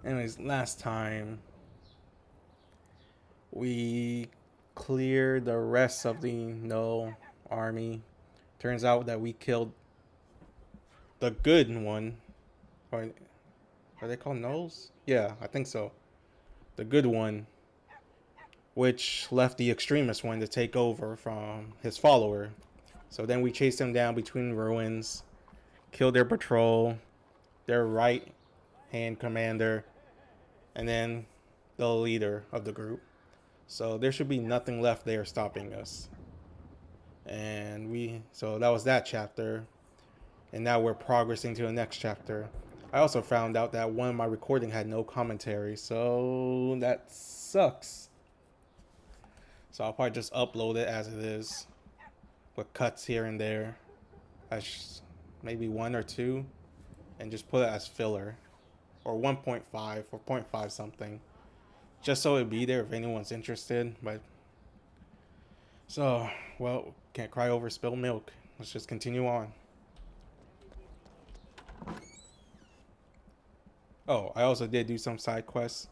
Anyways, last time we cleared the rest of the no army. Turns out that we killed the good one. Or are they called No's? Yeah, I think so. The good one, which left the extremist one to take over from his follower. So then we chased them down between ruins, killed their patrol, their right hand commander, and then the leader of the group. So there should be nothing left there stopping us. So that was that chapter. And now we're progressing to the next chapter. I also found out that one of my recording had no commentary, so that sucks. So I'll probably just upload it as it is, with cuts here and there, as maybe one or two, and just put it as filler, or 1.5 or zero point 0.5 something, just so it'd be there if anyone's interested. But so, well, can't cry over spilled milk. Let's just continue on. Oh, I also did do some side quests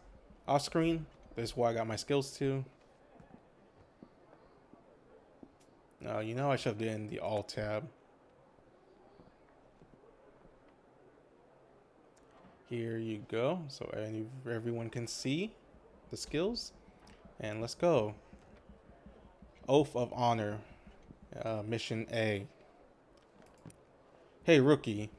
off screen. This is where I got my skills to. I should have done the Alt tab. Here you go, so everyone can see the skills. And let's go. Oath of Honor, Mission A. Hey, rookie.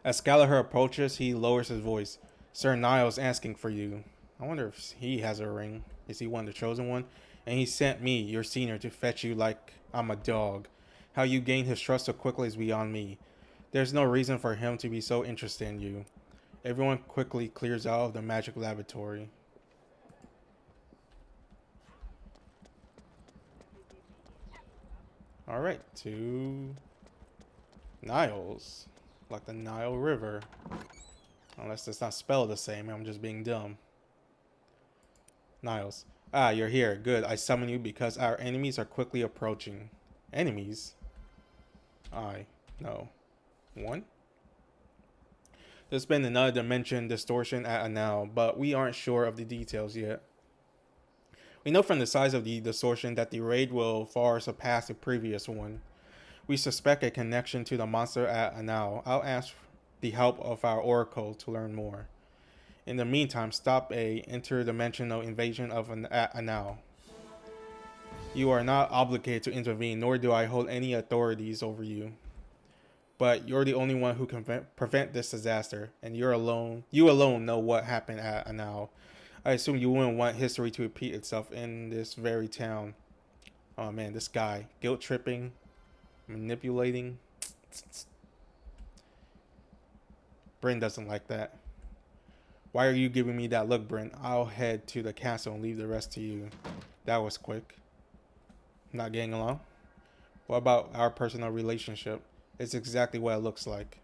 As Gallagher approaches, he lowers his voice. Sir Niles asking for you. I wonder if he has a ring. Is he one of the chosen one? And he sent me, your senior, to fetch you like I'm a dog. How you gained his trust so quickly is beyond me. There's no reason for him to be so interested in you. Everyone quickly clears out of the magic laboratory. Alright, to Niles. Like the Nile River. Unless it's not spelled the same, I'm just being dumb. Niles. Ah, you're here. Good. I summon you because our enemies are quickly approaching. Enemies? No. One? There's been another dimension distortion at Anal, but we aren't sure of the details yet. We know from the size of the distortion that the raid will far surpass the previous one. We suspect a connection to the monster at Anal. I'll ask the help of our oracle to learn more. In the meantime, stop a interdimensional invasion of Anal. You are not obligated to intervene, nor do I hold any authorities over you. But you're the only one who can prevent this disaster, and you alone know what happened at Anal. I assume you wouldn't want history to repeat itself in this very town. Oh man, this guy. Guilt tripping, manipulating. Bryn doesn't like that. Why are you giving me that look, Bryn? I'll head to the castle and leave the rest to you. That was quick. Not getting along? What about our personal relationship? It's exactly what it looks like.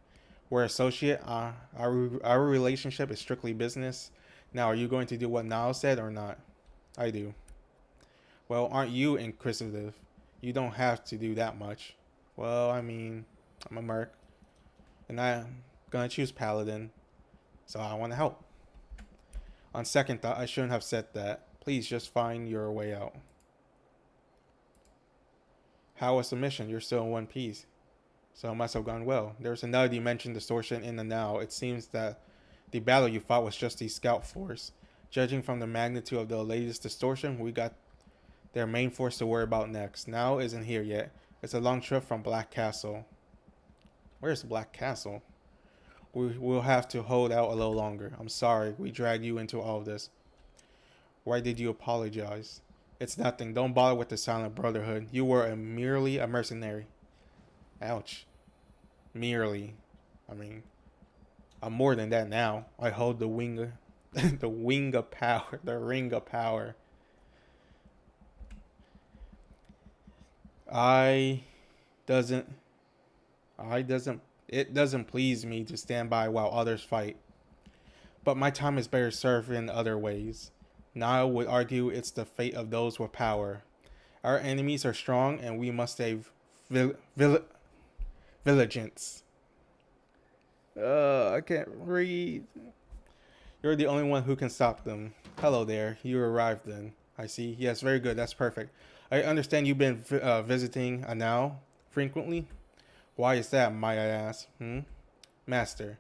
We're associate. Our relationship is strictly business. Now, are you going to do what Niall said or not? I do. Well, aren't you inquisitive? You don't have to do that much. Well, I mean, I'm a merc. And I'm gonna choose Paladin. So I want to help. On second thought, I shouldn't have said that. Please just find your way out. How was the mission? You're still in one piece. So it must have gone well. There's another dimension distortion in the now. It seems that the battle you fought was just the scout force. Judging from the magnitude of the latest distortion, we got their main force to worry about next. Now isn't here yet. It's a long trip from Black Castle. Where's Black Castle? We'll have to hold out a little longer. I'm sorry we dragged you into all of this. Why did you apologize? It's nothing. Don't bother with the Silent Brotherhood. You were merely a mercenary. Ouch. Merely. I mean, I'm more than that now. I hold the wing the wing of power. The ring of power. I doesn't it doesn't please me to stand by while others fight. But my time is better served in other ways. Niall would argue it's the fate of those with power. Our enemies are strong and we must stay vigilance. I can't read. You're the only one who can stop them. Hello there. You arrived then. I see. Yes, very good. That's perfect. I understand you've been visiting Anao frequently. Why is that, might I ask? Master.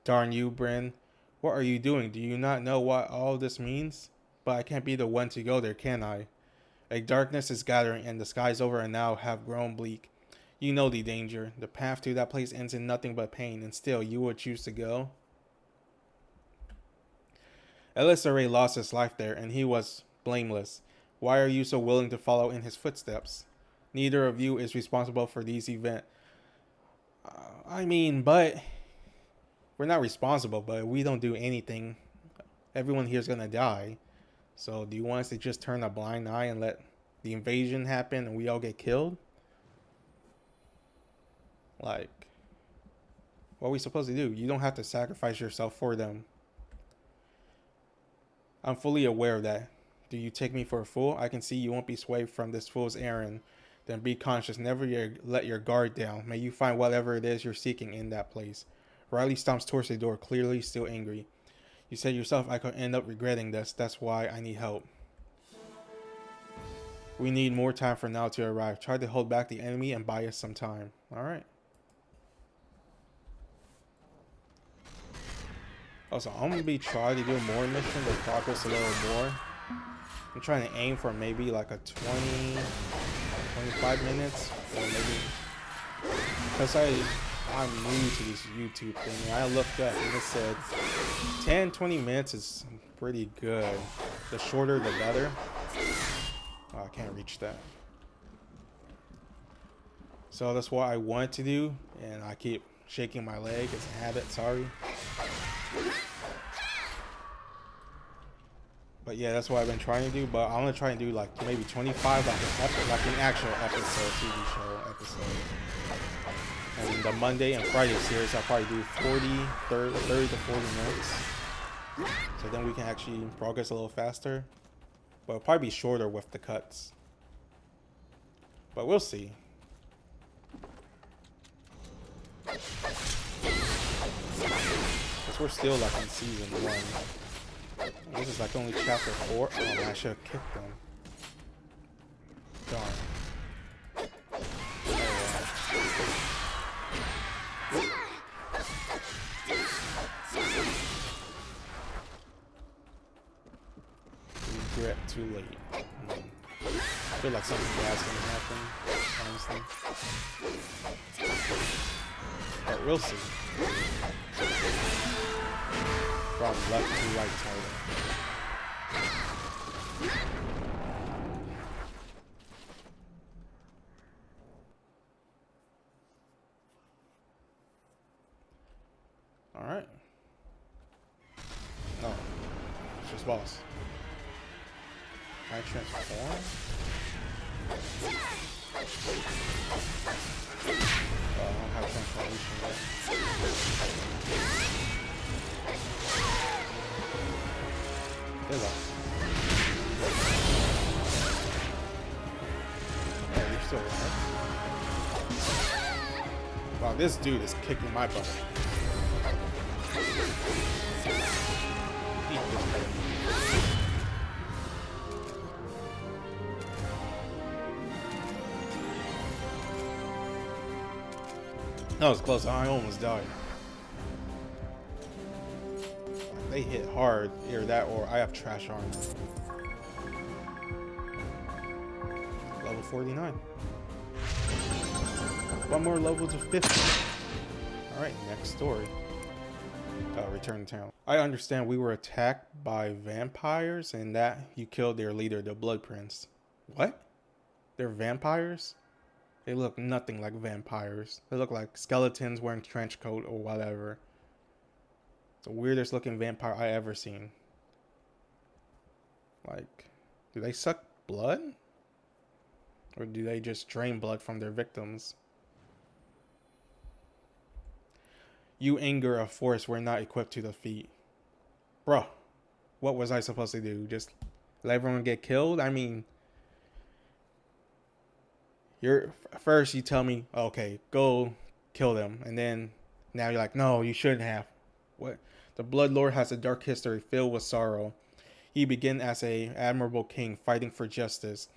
Darn you, Bryn. What are you doing? Do you not know what all this means? But I can't be the one to go there, can I? A darkness is gathering, and the skies over Anao have grown bleak. You know the danger. The path to that place ends in nothing but pain, and still you would choose to go? Elisare lost his life there, and he was blameless. Why are you so willing to follow in his footsteps? Neither of you is responsible for these events. But we're not responsible, but we don't do anything. Everyone here's gonna die. So do you want us to just turn a blind eye and let the invasion happen and we all get killed? Like, what are we supposed to do? You don't have to sacrifice yourself for them. I'm fully aware of that. Do you take me for a fool? I can see you won't be swayed from this fool's errand. Then be conscious. Never let your guard down. May you find whatever it is you're seeking in that place. Riley stomps towards the door, clearly still angry. You said yourself I could end up regretting this. That's why I need help. We need more time for now to arrive. Try to hold back the enemy and buy us some time. Alright. Also, I'm going to be trying to do more missions and progress a little more. I'm trying to aim for maybe like a 25 minutes. Or maybe... Because I'm new to this YouTube thing. I looked up and it said 10-20 minutes is pretty good. The shorter the better. Oh, I can't reach that. So that's what I want to do, and I keep shaking my leg. It's a habit, sorry. But yeah, that's what I've been trying to do. But I want to try and do like maybe 25, like an actual episode, TV show episode. And the Monday and Friday series, I'll probably do 30 to 40 minutes. So then we can actually progress a little faster. But it'll probably be shorter with the cuts. But we'll see. Because we're still like in season 1. This is like only chapter 4. Oh man, I should have kicked them. Darn. Regret too late. I feel like something bad's gonna happen, honestly. But we'll see. From left to right title. Alright. No. It's just boss. Can I transform? Oh, I don't have transformation yet. There's a... Yeah, you're still alive. Wow, this dude is kicking my butt. Eat this guy. That was close. I almost died. They hit hard. Either that or I have trash armor. Level 49. One more level to 50. Alright, next story. Return to town. I understand we were attacked by vampires and that you killed their leader, the Blood Prince. What? They're vampires? They look nothing like vampires. They look like skeletons wearing trench coat or whatever. It's the weirdest looking vampire I ever seen. Like, do they suck blood? Or do they just drain blood from their victims? You anger a force we're not equipped to defeat. Bro, what was I supposed to do? Just let everyone get killed? I mean... First you tell me, okay, go kill them, and then now you're like, no, you shouldn't have. What? The Blood Lord has a dark history filled with sorrow. He began as an admirable king fighting for justice,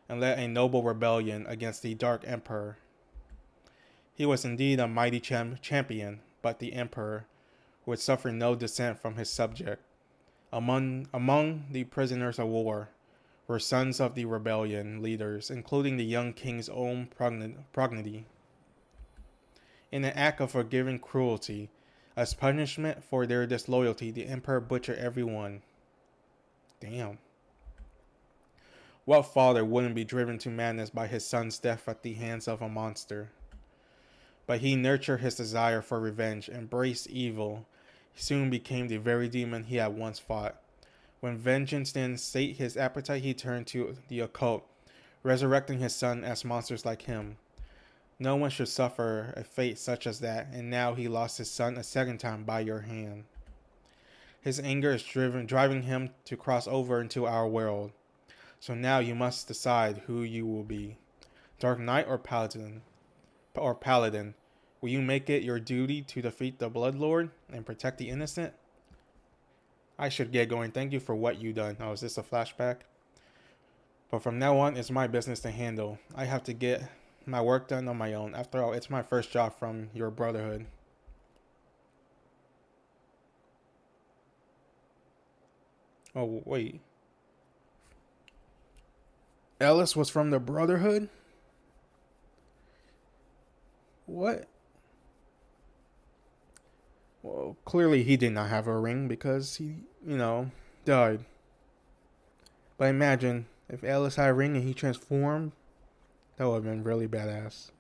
and led a noble rebellion against the Dark Emperor. He was indeed a mighty champion, but the Emperor would suffer no dissent from his subject. Among the prisoners of war were sons of the rebellion leaders, including the young king's own progeny. In an act of forgiving cruelty, as punishment for their disloyalty, the Emperor butchered everyone. Damn. What father wouldn't be driven to madness by his son's death at the hands of a monster? But he nurtured his desire for revenge, embraced evil. He soon became the very demon he had once fought. When vengeance then sate his appetite, he turned to the occult, resurrecting his son as monsters like him. No one should suffer a fate such as that, and now he lost his son a second time by your hand. His anger is driving him to cross over into our world. So now you must decide who you will be. Dark Knight or Paladin? Will you make it your duty to defeat the Blood Lord and protect the innocent? I should get going. Thank you for what you done. Oh, is this a flashback? But from now on, it's my business to handle. I have to get my work done on my own. After all, it's my first job from your brotherhood. Oh, wait. Ellis was from the Brotherhood? What? Well, clearly he did not have a ring because he, died. But imagine if Ellis had a ring and he transformed, that would have been really badass.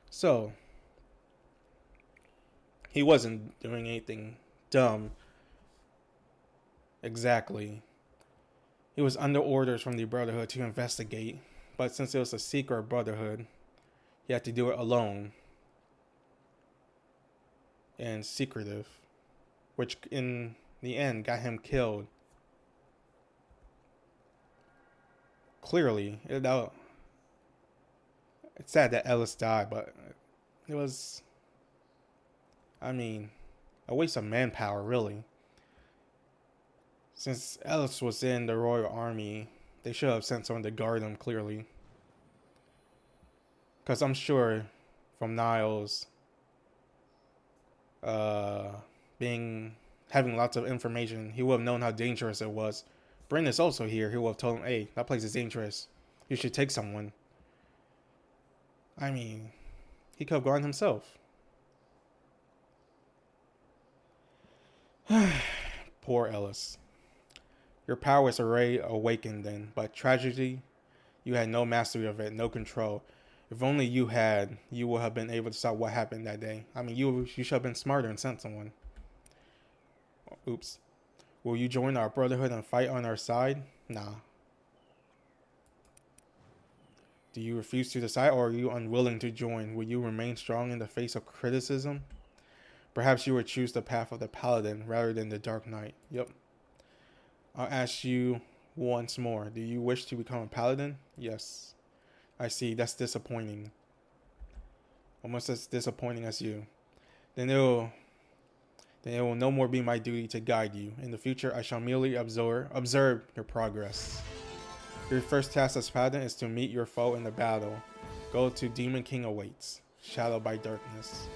So, he wasn't doing anything dumb. Exactly. He was under orders from the Brotherhood to investigate, but since it was a secret Brotherhood, he had to do it alone and secretive, which in the end got him killed. Clearly, it's sad that Ellis died, but it was, a waste of manpower, really. Since Ellis was in the Royal Army, they should have sent someone to guard him, clearly. Because I'm sure from Niles having lots of information, he would have known how dangerous it was. Bryn is also here. He would have told him, hey, that place is dangerous. You should take someone. He could have gone himself. Poor Ellis. Your power was already awakened then, but tragedy, you had no mastery of it, no control. If only you had, you would have been able to stop what happened that day. You should have been smarter and sent someone. Oops. Will you join our brotherhood and fight on our side? Nah. Do you refuse to decide, or are you unwilling to join? Will you remain strong in the face of criticism? Perhaps you would choose the path of the Paladin rather than the Dark Knight. Yep. I'll ask you once more. Do you wish to become a Paladin? Yes. I see. That's disappointing. Almost as disappointing as you. Then it will no more be my duty to guide you. In the future, I shall merely observe your progress. Your first task as Paladin is to meet your foe in the battle. Go to Demon King awaits. Shadowed by darkness.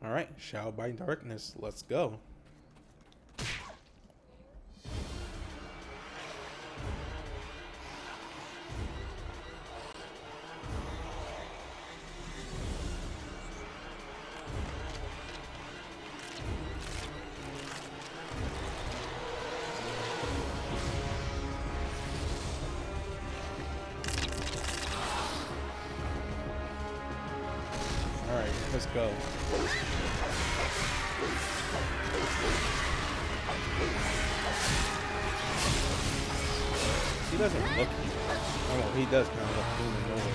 Alright, Shadowed by darkness. Let's go. Alright, let's go. He doesn't look... Oh, well, he does kind of look humanoid.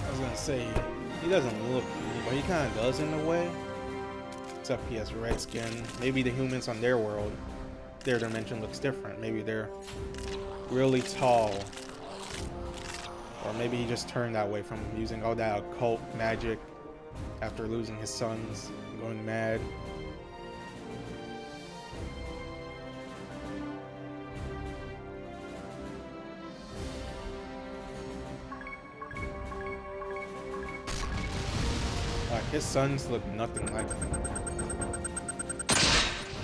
I was gonna say, he doesn't look green, but he kind of does in a way. Except he has red skin. Maybe the humans on their world, their dimension looks different. Maybe they're really tall. Or maybe he just turned that way from using all that occult magic after losing his sons and going mad. Like, his sons look nothing like him.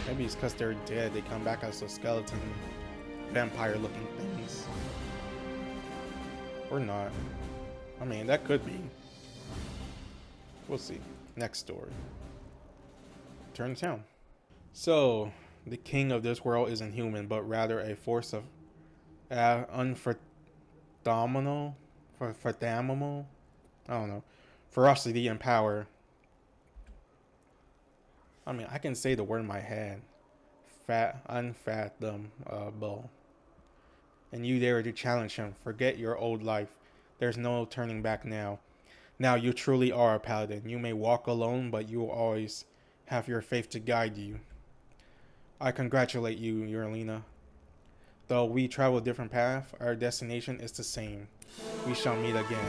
Maybe it's because they're dead. They come back as a skeleton, vampire-looking things. Or not. I mean, that could be. We'll see. Next story. Turn to town. So, the king of this world isn't human, but rather a force of unfathomable, I don't know, ferocity and power. I mean, I can say the word in my head. Unfathomable. And you dare to challenge him. Forget your old life. There's no turning back now. Now you truly are a paladin. You may walk alone, but you will always have your faith to guide you. I congratulate you, Eurlina. Though we travel a different path, our destination is the same. We shall meet again.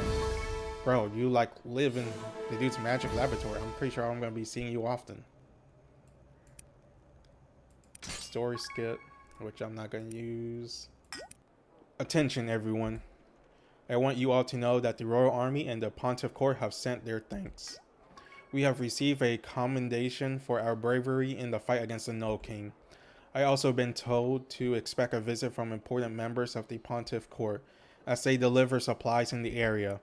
Bro, you like live in the dude's magic laboratory. I'm pretty sure I'm going to be seeing you often. Story skip, which I'm not going to use. Attention, everyone. I want you all to know that the Royal Army and the Pontiff Court have sent their thanks. We have received a commendation for our bravery in the fight against the Null King. I also been told to expect a visit from important members of the Pontiff Court as they deliver supplies in the area.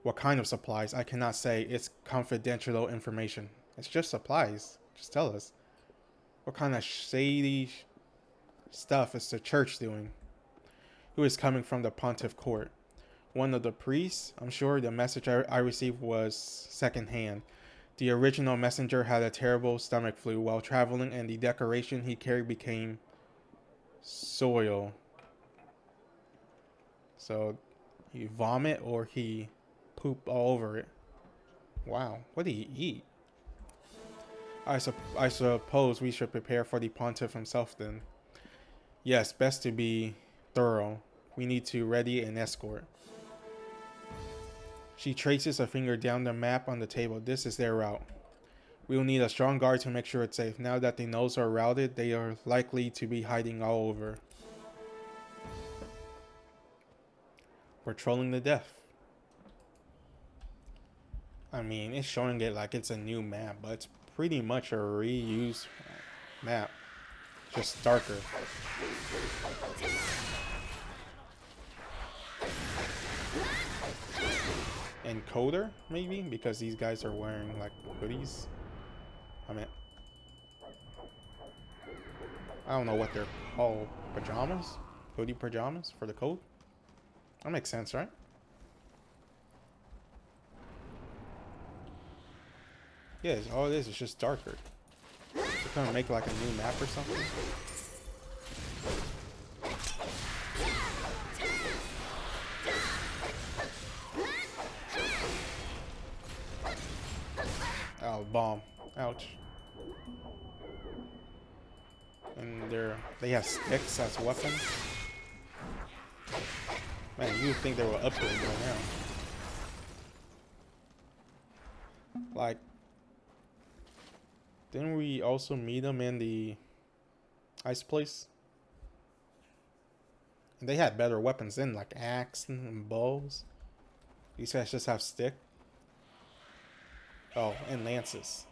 What kind of supplies? I cannot say. It's confidential information. It's just supplies. Just tell us. What kind of shady stuff is the church doing? Who is coming from the Pontiff Court? One of the priests? I'm sure the message I received was secondhand. The original messenger had a terrible stomach flu while traveling, and the decoration he carried became soil. So, he vomit or he poop all over it. Wow, what did he eat? I suppose we should prepare for the pontiff himself then. Yes, best to be thorough. We need to ready an escort. She traces a finger down the map on the table. This is their route. We will need a strong guard to make sure it's safe. Now that the nodes are routed, they are likely to be hiding all over. Patrolling the depth. I mean, it's showing it like it's a new map, but it's pretty much a reused map. Just darker. Encoder, maybe? Because these guys are wearing, like, hoodies. I mean, I don't know what they're called. Pajamas? Hoodie pajamas for the code? That makes sense, right? Yeah, all it is just darker. They're gonna make like a new map or something. Oh, bomb. Ouch. And they have sticks as weapons. Man, you would think they were upgraded right now. Like, didn't we also meet them in the ice place? And they had better weapons then, like axe and bows. These guys just have stick. Oh, and lances.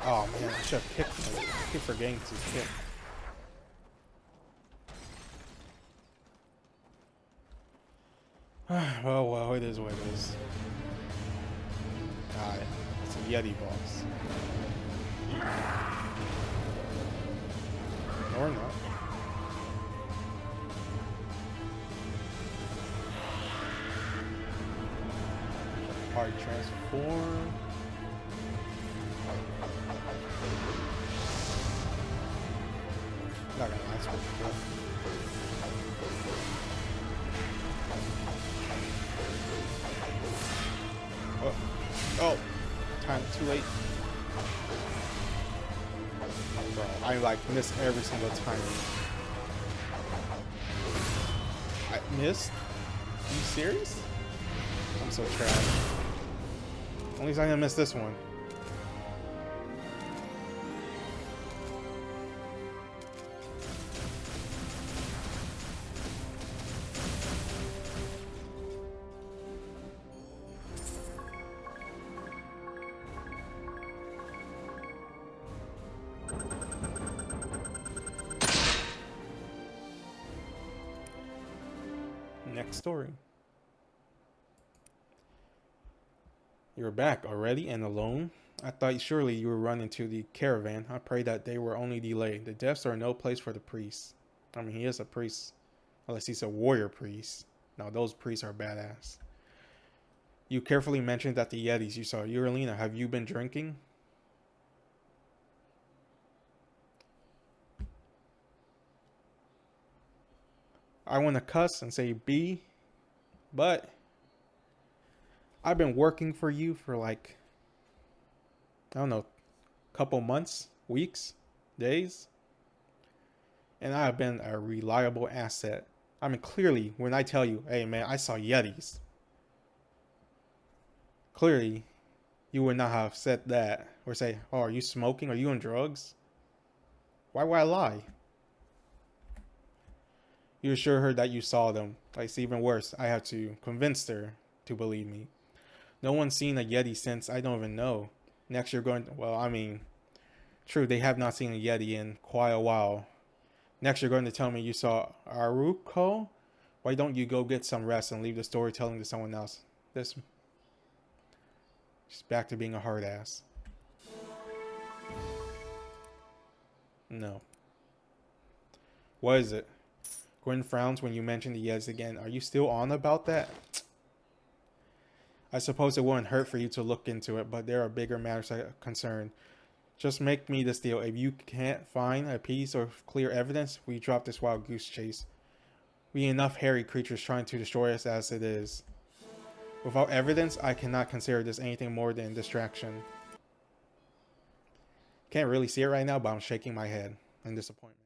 Oh man, I should have picked them. I keep forgetting to pick. Oh well, it is what it is. Alright, it's a Yeti boss. Or not. hard transform. Not gonna last for it. Oh, time too late. Bro, I like miss every single time. I missed? Are you serious? I'm so trash. At least I didn't miss this one. Next story. You're back already and alone? I thought surely you were running to the caravan. I pray that they were only delayed. The depths are no place for the priest. I mean, he is a priest. Unless he's a warrior priest. Now, those priests are badass. You carefully mentioned that the Yetis you saw. Uralina, have you been drinking? I want to cuss and say B, but I've been working for you for like, I don't know, couple months, weeks, days, and I have been a reliable asset. I mean, clearly, when I tell you, hey man, I saw Yetis, clearly, you would not have said that or say, oh, are you smoking? Are you on drugs? Why would I lie? You assure her that you saw them. Like, it's even worse. I have to convince her to believe me. No one's seen a Yeti since I don't even know. Next, you're going to, well, I mean, true, they have not seen a Yeti in quite a while. Next, you're going to tell me you saw Aruko? Why don't you go get some rest and leave the storytelling to someone else? This, she's back to being a hard ass. No. What is it? Gwen frowns when you mention the Yetis again. Are you still on about that? I suppose it wouldn't hurt for you to look into it, but there are bigger matters of concern. Just make me this deal. If you can't find a piece of clear evidence, we drop this wild goose chase. We enough hairy creatures trying to destroy us as it is. Without evidence, I cannot consider this anything more than distraction. Can't really see it right now, but I'm shaking my head in disappointment.